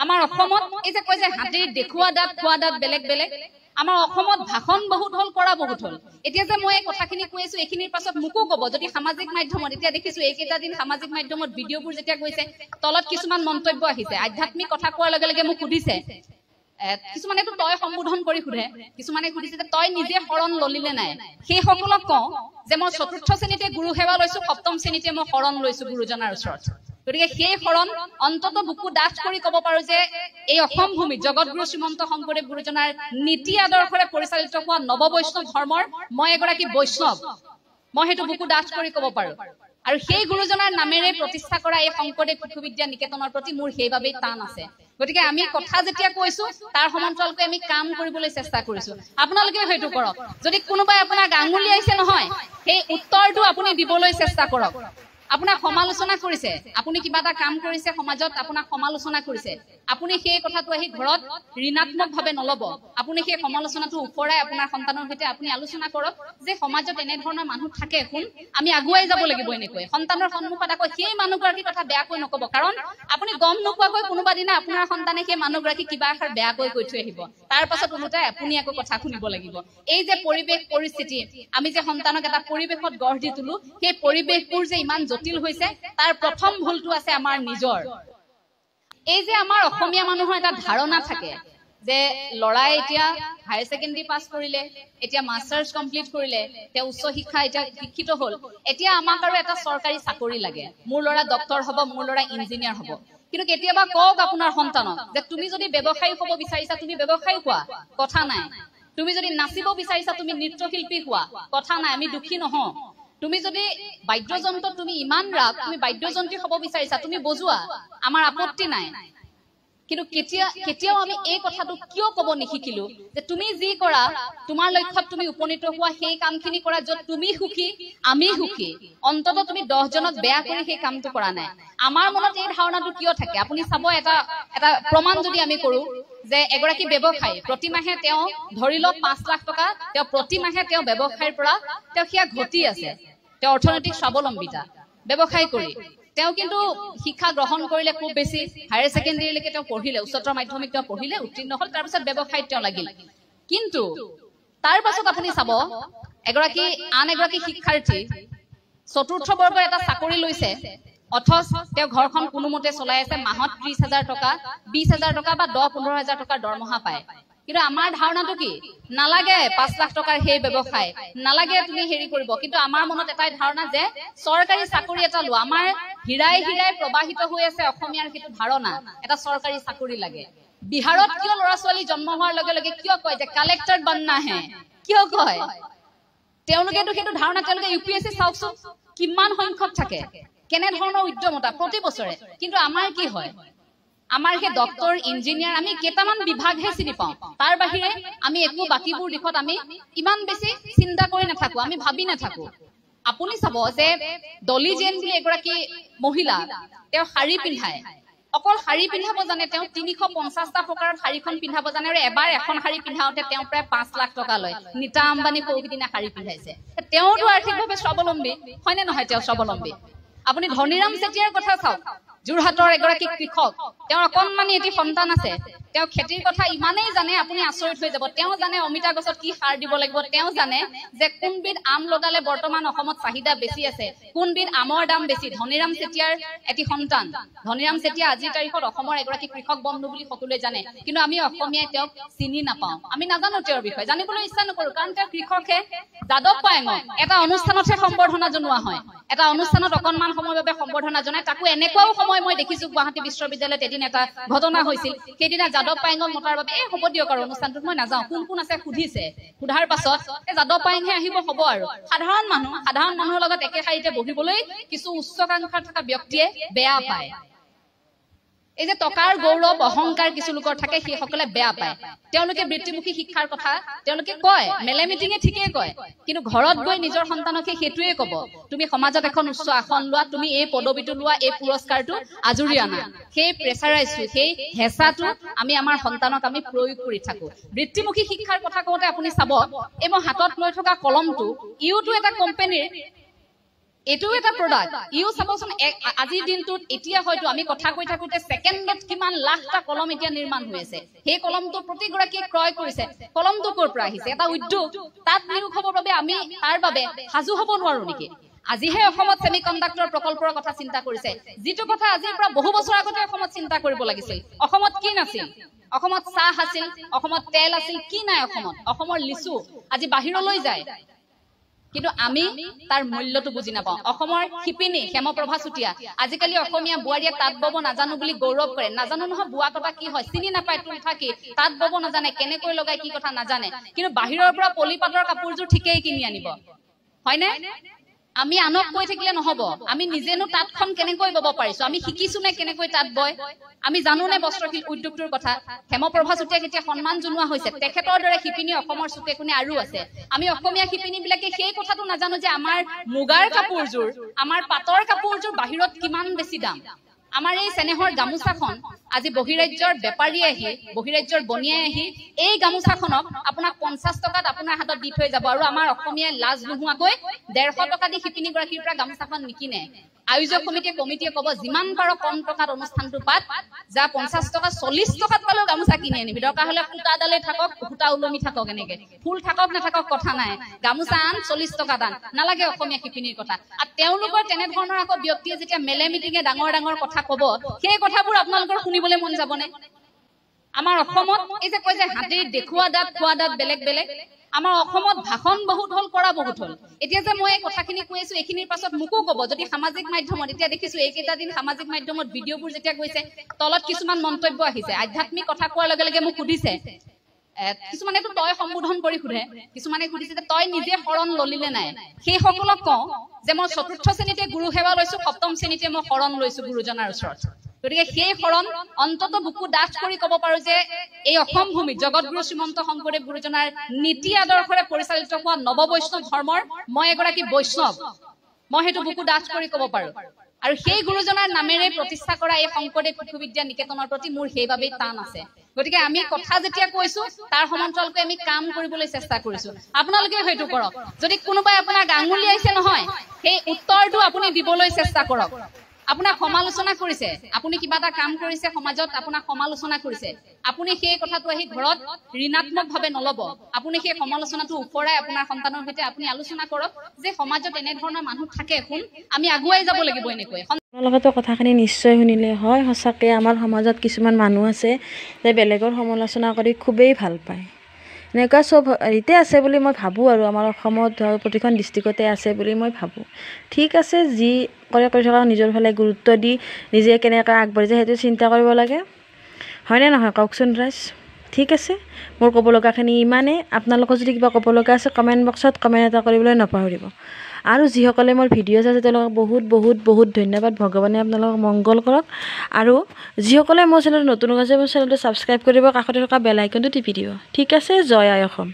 আমাৰ অসমত এই যে কয় যে হাতীৰ দেখুৱা দাঁত খোৱা দাঁত বেলেগ বেলেগ আমাৰ অসমত ভাষণ বহুত হল কৰা বহুত হল এতিয়া যে মই এই কথাখিনি কৈ আছো এইখিনিৰ পাছত মোকো ক'ব যদি সামাজিক মাধ্যমত এতিয়া দেখিছো এইকেইটা দিন সামাজিক মাধ্যমত ভিডিঅ'বোৰ যেতিয়া গৈছে তলত কিছুমান মন্তব্য আহিছে আধ্যাত্মিক কথা কোৱাৰ লগে লগে মোক সুধিছে কিছুমানেতো তই সম্বোধন কৰি সুধে কিছুমানে সুধিছে যে তই নিজে শৰণ ললিলে নাই সেই সকলক কওঁ যে মই চতুৰ্থ শ্ৰেণীতে গুৰু সেৱা লৈছো সপ্তম শ্ৰেণীতে মই শৰণ লৈছো গুৰুজনাৰ ওচৰত গতিকে সেই শৰণ অন্তত বুকু ডাঠ কৰি ক'ব পাৰো যে এই অসম ভূমিত জগতগুৰু শ্ৰীমন্ত শংকৰদেৱ গুৰুজনাৰ নীতি আদৰ্শৰে পৰিচালিত হোৱা নৱ বৈষ্ণৱ ধৰ্মৰ মই এগৰাকী বৈষ্ণৱ মই সেইটো বুকু ডাঠ কৰি ক'ব পাৰো আৰু সেই গুৰুজনাৰ নামেৰে প্ৰতিষ্ঠা কৰা এই শংকৰদেৱ শিশু বিদ্যা নিকেতনৰ প্ৰতি মোৰ সেইবাবেই টান আছে গতিকে আমি কথা যেতিয়া কৈছো তাৰ সমান্তৰালকৈ আমি কাম কৰিবলৈ চেষ্টা কৰিছো আপোনালোকে হয়তো কৰক যদি কোনোবাই আপোনাক আঙুলিয়াইছে নহয় সেই উত্তৰটো আপুনি দিবলৈ চেষ্টা কৰক আপোনাক সমালোচনা কৰিছে আপুনি কিবা এটা কাম কৰিছে সমাজত আপোনাক সমালোচনা কৰিছে আপুনি সেই কথাটো আহি ঘৰত ঋণাত্মকভাৱে নলব আপুনি সেই সমালোচনাটো ওপৰাই আপোনাৰ সন্তানৰ সৈতে আপুনি আলোচনা কৰক যে সমাজত এনে ধৰণৰ মানুহ থাকে কোন আমি আগুৱাই যাব লাগিব এনেকৈ সন্তানৰ সন্মুখত আকৌ সেই মানুহগৰাকীৰ কথা বেয়াকৈ নকব কাৰণ আপুনি গম নোপোৱাকৈ কোনোবা দিনা আপোনাৰ সন্তানে সেই মানুহগৰাকী কিবা এষাৰ বেয়াকৈ কৈ থৈ আহিব তাৰ পাছত ওলোটাই আপুনি আকৌ কথা শুনিব লাগিব এই যে পৰিৱেশ পৰিস্থিতি আমি যে সন্তানক এটা পৰিৱেশত গঢ় দি তুলো সেই পৰিৱেশবোৰ যে ইমান জটিল হৈছে তাৰ প্ৰথম ভুলটো আছে আমাৰ নিজৰ এই যে আমাৰ অসমীয়া মানুহৰ এটা ধাৰণা থাকে যে লৰাই এতিয়া হায়াৰ সেকেন্ডাৰী পাছ কৰিলে এতিয়া মাষ্টাৰ্ছ কমপ্লিট কৰিলে তে উচ্চ শিক্ষা এতিয়া শিক্ষিত হল এতিয়া আমাক আৰু এটা চৰকাৰী চাকৰি লাগে মোৰ লৰা ডক্টৰ হ'ব মোৰ লৰা ইঞ্জিনিয়াৰ হ'ব কিন্তু কেতিয়াবা কওক আপোনাৰ সন্তানক যে তুমি যদি ব্যৱসায়ী হ'ব বিচাৰিছা তুমি ব্যৱসায়ী হোৱা কথা নাই তুমি যদি নাচিব বিচাৰিছা তুমি নৃত্যশিল্পী হোৱা কথা নাই আমি দুখী নহওঁ তুমি যদি বাদ্যযন্ত্ৰ তুমি ইমান ৰাগ তুমি বাদ্যযন্ত্ৰী হ'ব বিচাৰিছা তুমি বজোৱা আমাৰ আপত্তি নাই কিন্তু কেতিয়াও আমি এই কথাটো কিয় ক'ব নিশিকিলো যে তুমি যি কৰা তোমাৰ লক্ষ্যত তুমি উপনীত হোৱা সেই কামখিনি কৰা য'ত তুমি সুখী আমি সুখী অন্তত তুমি 10 জনক বেয়া কৰি সেই কামটো কৰা নাই আমাৰ মনত এই ধাৰণাটো কিয় থাকে আপুনি চাব এটা প্ৰমাণ যদি আমি কৰো যে এগৰাকী ব্যৱসায়ী প্ৰতিমাহে তেওঁ ধৰি লওক 5 লাখ টকা তেওঁ প্ৰতিমাহে তেওঁ ব্যৱসায়ৰ পৰা তেওঁ হিয়া ঘটি আছে তেওঁ অৰ্থনৈতিক স্বাৱলম্বিতা ব্যৱসায় কৰি তেওঁ কিন্তু শিক্ষা গ্ৰহণ কৰিলে খুব বেছি হায়াৰ সেকেন্ডাৰীলৈকে তেওঁ পঢ়িলে উচ্চতৰ মাধ্যমিক তেওঁ পঢ়িলে উত্তীৰ্ণ হল তাৰ পিছত ব্যৱসায়ত তেওঁ লাগিল কিন্তু তাৰ পাছত আপুনি চাব আন এগৰাকী শিক্ষাৰ্থী চতুৰ্থ বৰ্গৰ এটা চাকৰি লৈছে অথচ তেওঁ ঘৰখন কোনোমতে চলাই আছে মাহত 30,000 টকা 20,000 টকা বা 10-15,000 টকাৰ দৰমহা পায় কিন্তু আমাৰ ধাৰণাটো কি নালাগে 5 লাখ টকাৰ সেই ব্যৱসায় নালাগে তুমি হেৰি কৰিব কিন্তু আমাৰ মনত এটাই ধাৰণা যে চৰকাৰী চাকৰি এটা লোৱা আমাৰ হিৰাই হিৰাই প্ৰবাহিত হৈ আছে অসমীয়াৰ সেইটো ধাৰণা এটা চৰকাৰী চাকৰি লাগে বিহাৰত কিয় ল'ৰা ছোৱালী জন্ম হোৱাৰ লগে লগে কিয় কয় যে কালেক্টৰ বননা হে কিয় কয় তেওঁলোকেতো সেইটো ধাৰণা তেওঁলোকে ইউপিএসসি চাওকচোন কিমান সংখ্যক থাকে কেনে ধৰণৰ উদ্যমতা প্ৰতি বছৰে কিন্তু আমাৰ কি হয় আমাৰ হে ডক্টৰ ইঞ্জিনিয়াৰ আমি কেইটামান বিভাগহে চিনি পাওঁ তাৰ বাহিৰে আমি একো বাকিবোৰ দিশত আমি ইমান বেছি চিন্তা কৰি নাথাকো আমি ভাবি নাথাকো আপুনি চাব যে ডলি জেন বুলি এগৰাকী মহিলা তেওঁ শাৰী পিন্ধায় অকল শাৰী পিন্ধাব জানে তেওঁ 350টা প্ৰকাৰৰ শাৰীখন পিন্ধাব জানে আৰু এবাৰ এখন শাৰী পিন্ধাওতে তেওঁ প্ৰায় 5 লাখ টকা লয় নিতা আম্বানী কৌকিদিনা শাৰী পিন্ধাইছে তেওঁতো আৰ্থিকভাৱে স্বাৱলম্বী হয়নে নহয় তেওঁ স্বাৱলম্বী আপুনি ধনীৰাম চেতিয়াৰ কথা চাওক যোৰহাটৰ এগৰাকী কৃষক তেওঁৰ অকণমানি এটি সন্তান আছে তেওঁ খেতিৰ কথা ইমানেই জানে আপুনি আচৰিত হৈ যাব তেওঁ জানে অমিতা গছত কি সাৰ দিব লাগিব তেওঁ জানে যে কোনবিধ আম লগালে বৰ্তমান অসমত চাহিদা বেছি আছে কোনবিধ আমৰ দাম বেছি ধনীৰাম চেতিয়াৰ এটি সন্তান ধনীৰাম চেতিয়া আজিৰ তাৰিখত অসমৰ এগৰাকী কৃষক বন্ধু বুলি সকলোৱে জানে কিন্তু আমি অসমীয়াই তেওঁক চিনি নাপাওঁ আমি নাজানো তেওঁৰ বিষয়ে জানিবলৈ ইচ্ছা নকৰো কাৰণ তেওঁ কৃষকে যাদৱ পায়েঙক এটা অনুষ্ঠানতহে সম্বৰ্ধনা জনোৱা হয় এটা অনুষ্ঠানত অকণমান সময়ৰ বাবে সম্বৰ্ধনা জনায় তাকো এনেকুৱাও সময় মই দেখিছো গুৱাহাটী বিশ্ববিদ্যালয়ত এদিন এটা ঘটনা হৈছিল সেইদিনা যাদৱ পায়েঙক মতাৰ বাবে হ'ব দিয়ক আৰু অনুষ্ঠানটোত মই নাযাওঁ কোন আছে সুধিছে সুধাৰ পাছত যাদৱ পায়েঙহে আহিব হ'ব আৰু সাধাৰণ মানুহৰ লগত একে শাৰীতে বহিবলৈ কিছু উচ্চাকাংক্ষা থকা ব্যক্তিয়ে বেয়া পায় এই যে টকাৰ গৌৰৱ অহংকাৰ কিছু লোকৰ থাকে সেই সকলে বেয়া পায় তেওঁলোকে বৃত্তিমুখী শিক্ষাৰ কথা তেওঁলোকে কয় মেলে মিটিঙে ঠিকই কয় কিন্তু ঘৰত গৈ নিজৰ সন্তানকে হেতুৱে ক'ব তুমি সমাজত এখন উচ্চ আসন লোৱা তুমি এই পদবিটো লোৱা এই পুৰস্কাৰটো আজুৰি আনা সেই প্ৰেছাৰাইজটো সেই হেঁচাটো আমি আমাৰ সন্তানক আমি প্ৰয়োগ কৰি থাকো বৃত্তিমুখী শিক্ষাৰ কথা কওঁতে আপুনি চাব এই মই হাতত লৈ থকা কলমটো ইউটো এটা কোম্পানীৰ এইটো এটা প্ৰডাক্ট ইউ চাবচোন আজিৰ দিনটোত এতিয়া হয়তো আমি কথা কৈ থাকোতে ছেকেণ্ডত কিমান লাখটা কলম এতিয়া নিৰ্মাণ হৈ আছে সেই কলমটো প্ৰতিগৰাকীয়ে ক্ৰয় কৰিছে কলমটো ক'ৰ পৰা আহিছে এটা উদ্যোগ তাত নিয়োগ হ'বৰ বাবে আমি তাৰ বাবে সাজু হ'ব নোৱাৰো নেকি আজিহে অসমত সেমিকণ্ডাক্টৰ প্ৰকল্পৰ কথা চিন্তা কৰিছে যিটো কথা আজিৰ পৰা বহু বছৰ আগতে অসমত চিন্তা কৰিব লাগিছিল অসমত কি নাছিল অসমত চাহ আছিল অসমত তেল আছিল কি নাই অসমৰ লিচু আজি বাহিৰলৈ যায় কিন্তু আমি তাৰ মূল্যটো বুজি নাপাওঁ অসমৰ শিপিনী হেমপ্ৰভা চুটিয়া আজিকালি অসমীয়া বোৱাৰীয়ে তাঁত বব নাজানো বুলি গৌৰৱ কৰে নাজানো নহয় বোৱা কটা কি হয় চিনি নাপায় তুলঠা কি তাঁত বব নাজানে কেনেকৈ লগাই কি কথা নাজানে কিন্তু বাহিৰৰ পৰা পলিপাটৰ কাপোৰযোৰ ঠিকেই কিনি আনিব হয়নে আমি আনক কৈ থাকিলে নহব আমি নিজেনো তাঁতখন কেনেকৈ বব পাৰিছো আমি শিকিছো নে কেনেকৈ তাঁত বয় আমি জানো নে বস্ত্ৰশিল্প উদ্যোগটোৰ কথা হেমপ্ৰভা চুটিয়াক এতিয়া সন্মান জনোৱা হৈছে তেখেতৰ দৰে শিপিনী অসমৰ চুকে কোণে আৰু আছে আমি অসমীয়া শিপিনী বিলাকে সেই কথাটো নাজানো যে আমাৰ মুগাৰ কাপোৰযোৰ আমাৰ পাটৰ কাপোৰযোৰ বাহিৰত কিমান বেছি দাম আমাৰ এই চেনেহৰ গামোচাখন আজি বহিৰাজ্যৰ বেপাৰী আহি বহিৰাজ্যৰ বনিয়াই আহি এই গামোচাখনক আপোনাক 50 টকাত আপোনাৰ হাতত দি থৈ যাব আৰু আমাৰ অসমীয়াই লাজ নোহোৱাকৈ 150 টকা দি শিপিনী গৰাকীৰ পৰা গামোচাখন নিকিনে আয়োজক কমিটিয়ে ক'ব যিমান পাৰ কম টকাত অনুষ্ঠানটো পাত যা 50 টকা 40 টকাত পালেও গামোচা কিনি আনিবি দৰকাৰ হলে সূতাডালে থাকক সূতা ওলমি থাকক এনেকে ফুল থাকক নাথাকক কথা নাই গামোচা আন 40 টকা দান নালাগে অসমীয়া শিপিনীৰ কথা আৰু তেওঁলোকৰ তেনে ধৰণৰ আকৌ ব্যক্তিয়ে যেতিয়া মেলে মিটিঙে ডাঙৰ ডাঙৰ কথা ক'ব সেই কথাবোৰ আপোনালোকৰ শুনিবলৈ মন যাবনে আমাৰ অসমত এই যে কয় যে হাতীৰ দেখুৱা দাঁত খোৱা দাঁত বেলেগ বেলেগ আমাৰ অসমত ভাষণ বহুত হল কৰা বহুত হল এতিয়া যে মই এই কথাখিনি কৈ আছো এইখিনিৰ পাছত মোকো ক'ব যদি সামাজিক মাধ্যমত এতিয়া দেখিছো এইকেইটা দিন সামাজিক মাধ্যমত ভিডিঅ'বোৰ যেতিয়া গৈছে তলত কিছুমান মন্তব্য আহিছে আধ্যাত্মিক কথা কোৱাৰ লগে লগে মোক সুধিছে কিছুমানেতো তই সম্বোধন কৰি সুধে কিছুমানে সুধিছে যে তই নিজে শৰণ ললিলে নাই সেই সকলক কওঁ যে মই 4ৰ্থ শ্ৰেণীতে গুৰু সেৱা লৈছো 7ম শ্ৰেণীতে মই শৰণ লৈছো গুৰুজনাৰ ওচৰত গতিকে সেই শৰণ অন্তত বুকু ডাঠ কৰি ক'ব পাৰো যে এই অসম ভূমিত জগতগুৰু শ্ৰীমন্ত শংকৰদেৱ গুৰুজনাৰ নীতি আদৰ্শৰে পৰিচালিত হোৱা নৱ বৈষ্ণৱ ধৰ্মৰ মই এগৰাকী বৈষ্ণৱ মই সেইটো বুকু ডাঠ কৰি ক'ব পাৰো আৰু সেই গুৰুজনাৰ নামেৰে প্ৰতিষ্ঠা কৰা এই শংকৰদেৱ শিশু বিদ্যা নিকেতনৰ প্ৰতি মোৰ সেইবাবেই টান আছে গতিকে আমি কথা যেতিয়া কৈছো তাৰ সমান্তৰালকৈ আমি কাম কৰিবলৈ চেষ্টা কৰিছো আপোনালোকে হয়তো কৰক যদি কোনোবাই আপোনাক আঙুলিয়াইছে নহয় সেই উত্তৰটো আপুনি দিবলৈ চেষ্টা কৰক আপোনাক সমালোচনা কৰিছে আপুনি কিবা এটা কাম কৰিছে সমাজত আপোনাক সমালোচনা কৰিছে আপুনি সেই কথাটো আহি ঘৰত ঋণাত্মকভাৱে নলব আপুনি সেই সমালোচনাটো ওপৰাই আপোনাৰ সন্তানৰ সৈতে আপুনি আলোচনা কৰক যে সমাজত এনে ধৰণৰ মানুহ থাকে কোন আমি আগুৱাই যাব লাগিব এনেকৈ লগতো কথাখিনি নিশ্চয় শুনিলে হয় সঁচাকৈ আমাৰ সমাজত কিছুমান মানুহ আছে যে বেলেগৰ সমালোচনা কৰি খুবেই ভাল পায় এনেকুৱা চব হেৰিতে আছে বুলি মই ভাবোঁ আৰু আমাৰ অসমত প্ৰতিখন ডিষ্ট্ৰিক্টতে আছে বুলি মই ভাবোঁ ঠিক আছে যি কৰে কৰি থকা নিজৰ ফালে গুৰুত্ব দি নিজে কেনেকৈ আগবাঢ়ি যায় সেইটো চিন্তা কৰিব লাগে হয়নে নহয় কওকচোন ৰাজ ঠিক আছে মোৰ ক'ব লগাখিনি ইমানেই আপোনালোকৰ যদি কিবা ক'ব লগা আছে কমেণ্ট বক্সত কমেণ্ট এটা কৰিবলৈ নাপাহৰিব আৰু যিসকলে মোৰ ভিডিঅ' চাইছে তেওঁলোকক বহুত বহুত বহুত ধন্যবাদ ভগৱানে আপোনালোকক মংগল কৰক আৰু যিসকলে মোৰ চেনেলটো নতুন আছে মোৰ চেনেলটো ছাবস্ক্ৰাইব কৰিব কাষতে থকা বেল আইকনটো টিপি দিব ঠিক আছে জয় আই অসম